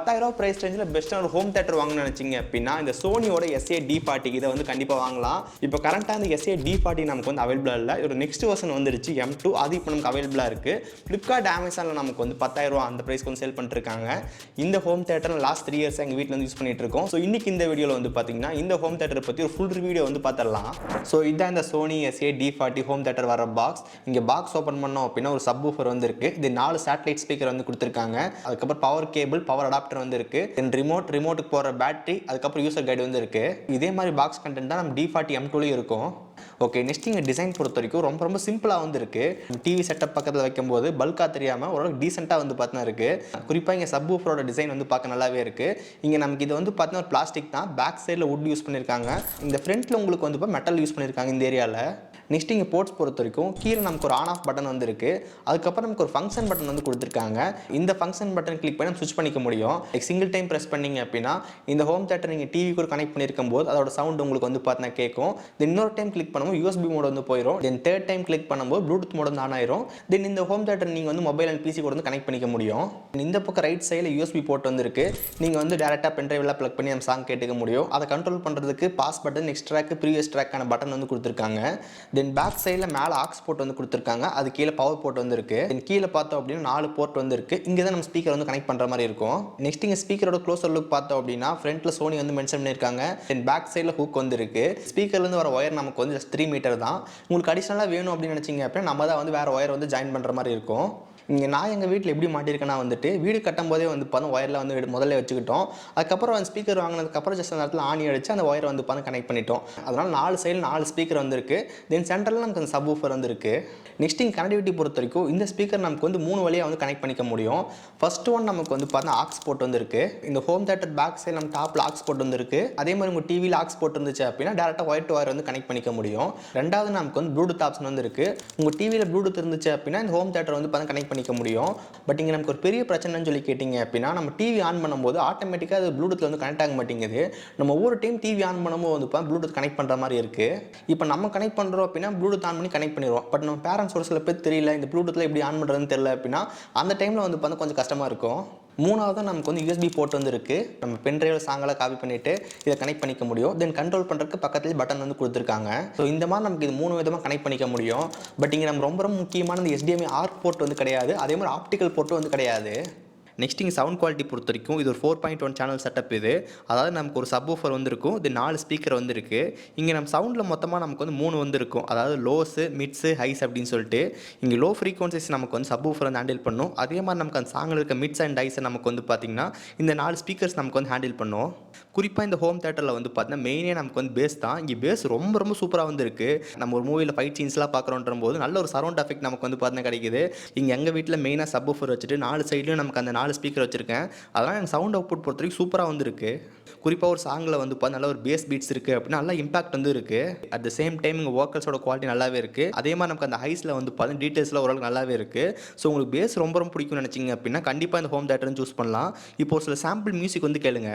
10,000 price ரேஞ்சில் பெஸ்ட்டான ஒரு ஹோம் தேட்டர் வாங்கணும்னு நினச்சிங்க அப்படின்னா இந்த சோனியோட SA-D40 இதை வந்து கண்டிப்பாக வாங்கலாம். இப்போ கரண்ட்டாக இந்த SA-D40 நமக்கு வந்து அவைலபிளாக இல்லை. ஒரு நெக்ஸ்ட் வெர்ஷன் வந்துருச்சு M2, அது இப்போ நமக்கு அவைலபிளாக இருக்குது. ஃப்ளிப்கார்ட் அமேசானில் நமக்கு வந்து 10,000 அந்த ப்ரைஸ்க்கு வந்து சேல் பண்ணிருக்காங்க. இந்த ஹோம் தேட்டர் லாஸ்ட் 3 இயர்ஸ் எங்கள் வீட்டில் வந்து யூஸ் பண்ணிட்டு இருக்கோம். ஸோ இன்னைக்கு இந்த வீடியோவில் வந்து பார்த்தீங்கன்னா இந்த ஹோம் தேட்டரை பற்றி ஒரு ஃபுல் வீடியோ வந்து பார்த்துடலாம். ஸோ இதுதான் இந்த சோனி SA-D40 ஹோம் தேட்டர் வர பாக்ஸ். இங்கே பாக்ஸ் ஓப்பன் பண்ணோம் அப்படின்னா ஒரு சப் ஊஃபர் வந்து இருக்கு. இது 4 சேட்டலைட் ஸ்பீக்கர் வந்து கொடுத்துருக்காங்க. அதுக்கப்புறம் பவர் கேபிள், பவர் அடாப்டர் வந்து இருக்கு. தென் ரிமோட்டுக்கு போகிற பேட்டரி, அதுக்கப்புறம் யூசர் கைடு வந்து இருக்கு. இதே மாதிரி பாக்ஸ் கண்டென்ட் தான் நம்ம D40 M2லையும் இருக்கும். ஓகே, நெக்ஸ்ட் இங்கே டிசைன் பொறுத்த வரைக்கும் ரொம்ப சிம்பிளாக வந்து இருக்கு. டிவி செட்டப் பக்கத்தில் வைக்கும்போது பல்காக தெரியாமல் ஓரளவுக்கு டீசெண்டாக வந்து பார்த்தீங்கன்னா இருக்கு. குறிப்பாக இங்கே சப் ஊஃபரோட டிசைன் வந்து பார்க்க நல்லாவே இருக்கு. இங்கே நமக்கு இது வந்து பார்த்தீங்கன்னா ஒரு பிளாஸ்டிக் தான். பேக் சைடில் வுட் யூஸ் பண்ணியிருக்காங்க. இந்த ஃப்ரண்ட்டில் உங்களுக்கு வந்து மெட்டல் யூஸ் பண்ணியிருக்காங்க இந்த ஏரியாவில். நெக்ஸ்ட் இங்கே போர்ட்ஸ் பொறுத்த வரைக்கும் கீழே நமக்கு ஒரு ஆன் ஆஃப் பட்டன் வந்து இருக்கு. அதுக்கப்புறம் நமக்கு ஒரு ஃபங்க்ஷன் பட்டன் வந்து கொடுத்துருக்காங்க. இந்த ஃபங்க்ஷன் பட்டன் கிளிக் பண்ணி நம்ம ஸ்விட்ச் பண்ணிக்க முடியும். சிங்கிள் டைம் ப்ரெஸ் பண்ணீங்க அப்படின்னா இந்த ஹோம் தேட்டர் நீங்கள் டிவிக்கு ஒரு கனெக்ட் பண்ணியிருக்கும் போது அதோட சவுண்ட் உங்களுக்கு வந்து பார்த்தீங்கன்னா கேட்கும். தென் இன்னொரு டைம் கிளிக் பண்ணும்போது USB மோட் வந்து போயிடும். தென் தேர்ட் டைம் கிளிக் பண்ணும்போது ப்ளூடூத் மோட் வந்து ஆன் ஆயிரும். தென் இந்த ஹோம் தேட்டர் நீங்கள் வந்து மொபைல் அண்ட் PC கூட வந்து கனெக்ட் பண்ணிக்க முடியும். இந்த பக்கம் ரைட் சைடில் USB போர்ட் வந்து இருக்கு. நீங்கள் வந்து டேரெக்டாக பென்ட்ரைவில் ப்ளக் பண்ணி நம்ம சாங் கேட்டுக்க முடியும். அதை கண்ட்ரோல் பண்ணுறதுக்கு pause button, next track, previous ட்ராக்கான பட்டன் வந்து கொடுத்துருக்காங்க. தென் பேக் சைடில் மேலே ஆக்ஸ் போர்ட் வந்து கொடுத்துருக்காங்க. அது கீழே பவர் போர்ட் வந்து இருக்கு. கீழே பார்த்தோம் அப்படின்னா 4 போர்ட் வந்து இருக்கு. இங்கே தான் நம்ம ஸ்பீக்கர் வந்து கனெக்ட் பண்ணுற மாதிரி இருக்கும். நெக்ஸ்ட் இங்கே ஸ்பீக்கரோட க்ளோசர் லுக் பார்த்தோம் அப்படின்னா ஃப்ரண்ட்டில் சோனி வந்து மென்ஷன் பண்ணியிருக்காங்க. தென் பேக் சைடில் ஹூக் வந்து இருக்கு. ஸ்பீக்கர்லேருந்து வர ஒயர் நமக்கு வந்து ஜஸ்ட் 3 மீட்டர் தான். உங்களுக்கு அடிஷனலாக வேணும் அப்படின்னு நினச்சிங்க அப்படின்னா நம்ம தான் வந்து வேறு ஒயர் வந்து ஜாயின் பண்ணுற மாதிரி இருக்கும். இங்கே நான் எங்கள் வீட்டில் எப்படி மாட்டியிருக்கேன்னா வந்துட்டு வீடு கட்டும் போதே வந்து பார்த்தா ஒயரில் வந்து முதல்ல வச்சுக்கிட்டோம். அதுக்கப்புறம் அந்த ஸ்பீக்கர் வாங்கினதுக்கப்புறம் ஜஸ்ட் அந்த இடத்துல ஆணி அடிச்சு அந்த ஒயரை வந்து பார்த்து கனெக்ட் பண்ணிட்டோம். அதனால் 4 சைடில் 4 ஸ்பீக்கர் வந்துருக்கு. தென் சென்டரில் நமக்கு அந்த சப் ஊஃபர் வந்துருக்கு. நெக்ஸ்ட் இங்கே கனெக்டிவிட்டி பொறுத்த வரைக்கும் இந்த ஸ்பீக்கர் நமக்கு வந்து 3 வழியாக வந்து கனெக்ட் பண்ணிக்க முடியும். ஃபர்ஸ்ட் ஒன் நமக்கு வந்து பார்த்தா ஆக்ஸ் போர்ட் வந்துருக்கு. இந்த ஹோம் தேட்டர் பேக் சைடில் நம்ம டாப்பில் ஆக்ஸ் போர்ட் வந்துருக்கு. அதே மாதிரி உங்கள் டிவியில் ஆக்ஸ் போர்ட் இருந்துச்சு அப்படின்னா டேரெக்டாக ஒயர் டு ஒயர் வந்து கனெக்ட் பண்ணிக்க முடியும். ரெண்டாவது நமக்கு வந்து ப்ளூடூத் ஆப்ஷன் வந்து இருக்கு. உங்கள் டிவியில் ப்ளூடூத் இருந்துச்சு அப்படின்னா இந்த ஹோம் தேட்டர் வந்து பார்த்தா கனெக்ட் பண்ணிக்க முடியும். பட் இங்கே நமக்கு ஒரு பெரிய பிரச்சனைன்னு சொல்லி கேட்டிங்க அப்படின்னா நம்ம டிவி ஆன் பண்ணும்போது ஆட்டோமேட்டிக்காக அது ப்ளூடூத்தில் வந்து கனெக்ட் ஆக மாட்டேங்குது. நம்ம ஒவ்வொரு டைம் டிவி ஆன் பண்ணும்போது வந்து ப்ளூடூத் கனெக்ட் பண்ணுற மாதிரி இருக்குது. இப்போ நம்ம கனெக்ட் பண்ணுறோம் அப்படின்னா ப்ளூடூத் ஆன் பண்ணி கனெக்ட் பண்ணிடுவோம். பட் நம்ம பேரண்ட்ஸ் ஒரு சில பேர் தெரியல, இந்த ப்ளூடூத்தில் எப்படி ஆன் பண்ணுறதுன்னு தெரியல அப்படின்னா அந்த டைமில் வந்து கொஞ்சம் கஷ்டமாக இருக்கும். மூணாவது நமக்கு வந்து USB போர்ட் வந்து இருக்குது. நம்ம பென்ட்ரைவில் சாங்கெல்லாம் காப்பி பண்ணிவிட்டு இதை கனெக்ட் பண்ணிக்க முடியும். தென் கண்ட்ரோல் பண்ணுறதுக்கு பக்கத்துலேயே பட்டன் வந்து கொடுத்துருக்காங்க. ஸோ இந்த மாதிரி நமக்கு இது 3 விதமாக கனெக்ட் பண்ணிக்க முடியும். பட் இங்கே நம்ம ரொம்ப முக்கியமான இந்த HDMI ஆர்க் போர்ட் வந்து கிடையாது. அதே மாதிரி ஆப்டிக்கல் போர்ட்டும் வந்து கிடையாது. நெக்ஸ்ட் இங்கே சவுண்ட் குவாலிட்டி பொறுத்த வரைக்கும் இது ஒரு 4.1 சேனல் செட்டப். இது அதாவது நமக்கு ஒரு சப் ஊஃபர் வந்துருக்கும். இது 4 ஸ்பீக்கர் வந்து இருக்குது. இங்கே நம்ம சவுண்டில் மொத்தமாக நமக்கு வந்து 3 வந்துருக்கும். அதாவது லோஸு, மிட்ஸு, ஹைஸ் அப்படின்னு சொல்லிட்டு இங்கே லோ ஃப்ரீக்வன்சிஸ் நமக்கு வந்து சப் ஊஃபர் வந்து ஹேண்டில் பண்ணும். அதே மாதிரி நமக்கு அந்த சாங்கில் இருக்க மிட்ஸ் அண்ட் ஹைஸை நமக்கு வந்து பார்த்திங்கன்னா இந்த 4 ஸ்பீக்கர்ஸ் நமக்கு வந்து ஹேண்டில் பண்ணும். குறிப்பாக இந்த ஹோம் தேட்டரில் வந்து பார்த்தீங்கன்னா மெயினே நமக்கு வந்து பேஸ் தான். இங்கே பேஸ் ரொம்ப சூப்பராக வந்து இருக்குது. நம்ம ஒரு மூவியில் ஃபைட் சீன்ஸ்லாம் பார்க்குறோன்ற போது நல்ல ஒரு சரௌண்ட் எஃபெக்ட் நமக்கு வந்து பார்த்தீங்கன்னா கிடைக்குது. இங்கே எங்கள் வீட்டில் மெயினாக சப் ஊஃபர் வச்சுட்டு 4 சைட்லையும் நமக்கு அந்த 4 ஸ்பீக்கர் வச்சுருக்கேன். அதனால் எனக்கு சவுண்ட் அவுட்புட் பொறுத்த வரைக்கும் சூப்பராக வந்து இருக்குது. குறிப்பாக ஒரு சாங்கில் வந்து பார்த்தா நல்ல ஒரு பேஸ் பீட்ஸ் இருக்குது அப்படின்னா நல்லா இம்பாக்ட் வந்து இருக்குது. அட் த சேம் டைம் இங்கே வோக்கல்ஸோட குவாலிட்டி நல்லாவே இருக்குது. அதே மாதிரி நமக்கு அந்த ஹைஸில் வந்து பார்த்தா டீட்டெயில்ஸில் ஓரளவுக்கு நல்லாவே இருக்குது. ஸோ உங்களுக்கு பேஸ் ரொம்ப பிடிக்கும்னு நினச்சிங்க அப்படின்னா கண்டிப்பாக இந்த ஹோம் தேட்டர்னு சூஸ் பண்ணலாம். இப்போ ஒரு சில சாம்பிள் மியூசிக் வந்து கேளுங்க.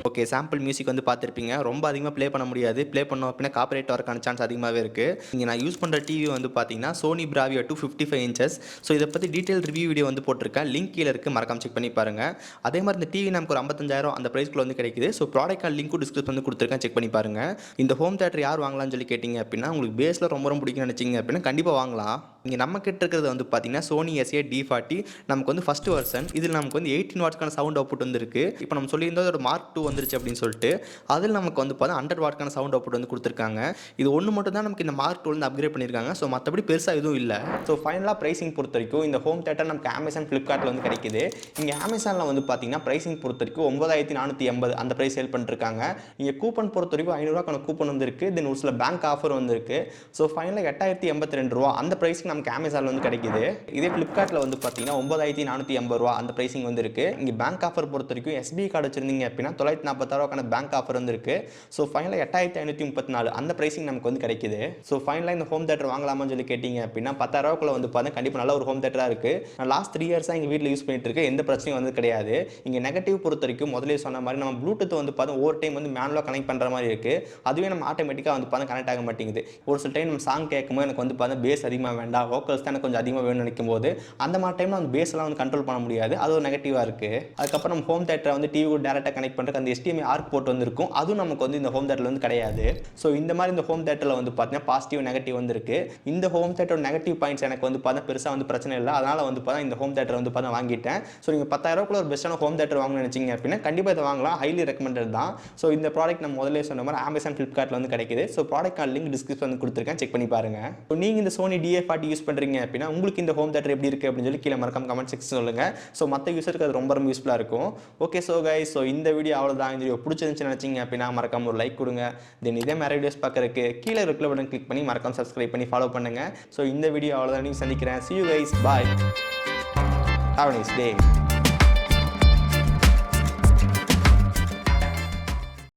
ஓகே, சாம்பிள் மியூசிக் வந்து பார்த்துருப்பீங்க. ரொம்ப அதிகமாக ப்ளே பண்ண முடியாது. ப்ளே பண்ணோம் அப்படின்னா காப்பிரைட் வரக்கான சான்ஸ் அதிகமாகவே இருக்குது. இங்கே நான் யூஸ் பண்ணுற டிவி வந்து பார்த்தீங்கன்னா சோனி பிராவியோ 255 இன்ச்சஸ். ஸோ இதை பற்றி டீட்டெயில் ரிவ்யூ வீடியோ வந்து போட்டிருக்கேன். லிங்க் கீழே இருக்குது, மறக்காம செக் பண்ணி பாருங்கள். அதே மாதிரி இந்த டிவி நமக்கு ஒரு 55,000 அந்த ப்ரைஸ்க்குள்ள வந்து கிடைக்குது. ஸோ ப்ராடக்ட் கார்டு லிங்க்கும் டிஸ்கிரிப்ஷன் வந்து கொடுத்துருக்கேன், செக் பண்ணி பாருங்கள். இந்த ஹோம் தேட்டர் யார் வாங்கலாம்னு சொல்லி கேட்டிங்க அப்படின்னா உங்களுக்கு பேஸில் ரொம்ப பிடிக்கும்னு நினச்சிங்க அப்படின்னா கண்டிப்பாக வாங்கலாம். இங்கே நம்ம கிட்ட இருக்கிறது வந்து பார்த்தீங்கன்னா சோனி SA-D40 நமக்கு வந்து ஃபஸ்ட் வெர்ஷன். இதில் நமக்கு வந்து 18 வாட்ஸ்க்கான சவுண்ட் அவுட்புட் வந்து இருக்குது. இப்போ நம்ம சொல்லியிருந்தோம் ஒரு மார்க் 2 வந்துருச்சு அப்படின்னு சொல்லிட்டு அதில் நமக்கு வந்து பார்த்தா 100 வாட்க்கான சவுண்ட் அவுட்புட் வந்து கொடுத்துருக்காங்க. இது ஒன்று மட்டும் தான் நமக்கு இந்த மார்க் 2 வந்து அப்கிரேட் பண்ணியிருக்காங்க. ஸோ மற்றபடி பெருசாக எதுவும் இல்லை. ஸோ ஃபைனலாக ப்ரைசிங் பொறுத்த வரைக்கும் இந்த ஹோம் தேட்டர் நமக்கு அமேசான், ஃப்ளிப்கார்ட்டில் வந்து கிடைக்குது. இங்கே அமேசானில் வந்து பார்த்தீங்கன்னா ப்ரைசிங் பொறுத்த வரைக்கும் 9,480 அந்த ப்ரைஸ் சேல் பண்ணிருக்காங்க. இங்கே கூப்பன் பொறுத்த வரைக்கும் 500 கூப்பன் வந்து இருக்குது. தென் ஒரு சில பேங்க் ஆஃபர் வந்து இருக்குது. ஸோ ஃபைனலாக 8,082 அந்த ப்ரைஸுக்கு நமக்கு அமேசானில் வந்து கிடைக்குது. இதே ஃப்ளிப்கார்ட்டில் வந்து பார்த்தீங்கன்னா 9,480 அந்த ப்ரைசிங் வந்து இருக்குது. இங்கே பேங்க் ஆஃபர் பொறுத்த வரைக்கும் SBI கார்டு வச்சிருந்தீங்க அப்படின்னா 940 40,000 பேங்க் ஆஃபர் வந்துருக்கு. ஸோ ஃபைனலாக 8,534 அந்த ப்ரைஸிங் நமக்கு வந்து கிடைக்குது. ஸோ ஃபைனலாக இந்த ஹோம் தேட்டர் வாங்கலாமான்னு சொல்லி கேட்டிங்க அப்படின்னா 10,000 வந்து பார்த்தா கண்டிப்பாக நல்ல ஒரு ஹோம் தேட்டராக இருக்குது. நான் லாஸ்ட் 3 இயர்ஸாக எங்கள் வீட்டில் யூஸ் பண்ணிட்டு இருக்கேன். எந்த பிரச்சனையும் வந்து கிடையாது. இங்கே நெகட்டிவ் பொறுத்த வரைக்கும் முதலே சொன்ன மாதிரி நம்ம ப்ளூடூத் வந்து பார்த்தா ஓவர் டைம் வந்து மேனுவலாக கனெக்ட் பண்ணுற மாதிரி இருக்குது. அதுவே நம்ம ஆட்டோமேட்டிக்காக வந்து பார்த்தா கனெக்ட் ஆக மாட்டேங்குது. ஒரு சில டைம் நம்ம சாங் கேட்கும்போது எனக்கு வந்து பார்த்தா பேஸ் அதிகமாக வேண்டாம், வோக்கல்ஸ் தான் எனக்கு கொஞ்சம் அதிகமாக வேணும்னு நினைக்கும் போது அந்த மாதிரி டைமில் அந்த பேஸ்லாம் வந்து கண்ட்ரோல் பண்ண முடியாது. அது ஒரு நெகட்டிவாக இருக்குது. அதுக்கப்புறம் நம்ம ஹோம் தேட்டரை வந்து டிவி கூட டேரெக்டாக கனெக்ட் பண்ணுறதுக்கு அந்த HDMI ஆர்க் போர்ட் வந்து இருக்கும். அதுவும் நமக்கு வந்து இந்த ஹோம் தேட்டரில் வந்து கிடையாது. ஸோ இந்த மாதிரி இந்த ஹோம் தேட்டரில் வந்து பார்த்தீங்கன்னா பாசிட்டிவ் நெகட்டிவ் வந்து இருக்குது. இந்த ஹோம் தேட்டரோட நெகட்டிவ் பாயிண்ட்ஸ் எனக்கு வந்து பார்த்தா பெருசாக வந்து பிரச்சனை இல்லை. அதனால் வந்து பார்த்தா இந்த ஹோம் தேட்டர் வந்து பார்த்தா வாங்கிட்டேன். ஸோ நீங்கள் 10,000 ஒரு பெஸ்ட்டான ஹோம் தேட்டர் வாங்கணும்னு நினச்சிங்க அப்படின்னா கண்டிப்பாக இதை வாங்கலாம். ஹைலி ரெக்கமெண்டட் தான். ஸோ இந்த ப்ராடக்ட் நம்ம முதல்ல சொன்ன மாதிரி Amazon, Flipkartல வந்து கிடைக்குது. ஸோ ப்ராடக்ட் லிங்க் டிஸ்கிரிப்ஷன் கொடுத்துருக்கேன், செக் பண்ணி பாருங்க. ஸோ நீங்கள் இந்த Sony DA40 யூஸ் பண்ணுறீங்க அப்படின்னா உங்களுக்கு இந்த ஹோம் தேட்டர் எப்படி இருக்குது அப்படின்னு சொல்லி கீழே மறக்காம கமெண்ட் செக்ஷன் சொல்லுங்கள். ஸோ மற்ற யூஸருக்கு அது ரொம்ப யூஸ்ஃபுல்லாக இருக்கும். ஓகே ஸோ கைஸ், ஸோ இந்த வீடியோ அவ்வளோதான். இந்த வீடியோ பிடிச்சிருந்துச்சு நினச்சிங்க அப்படின்னா மறக்காம ஒரு லைக் கொடுங்க. தென் இதே மாதிரி வீடியோஸ் பார்க்கறதுக்கு கீழே இருக்கிற பட்டன் கிளிக் பண்ணி மறக்காம சப்ஸ்கிரைப் பண்ணி ஃபாலோ பண்ணுங்கள். ஸோ இந்த வீடியோ அவ்வளோதான். நீங்கள் சந்திக்கிறேன். See you guys. Bye. Have a nice day.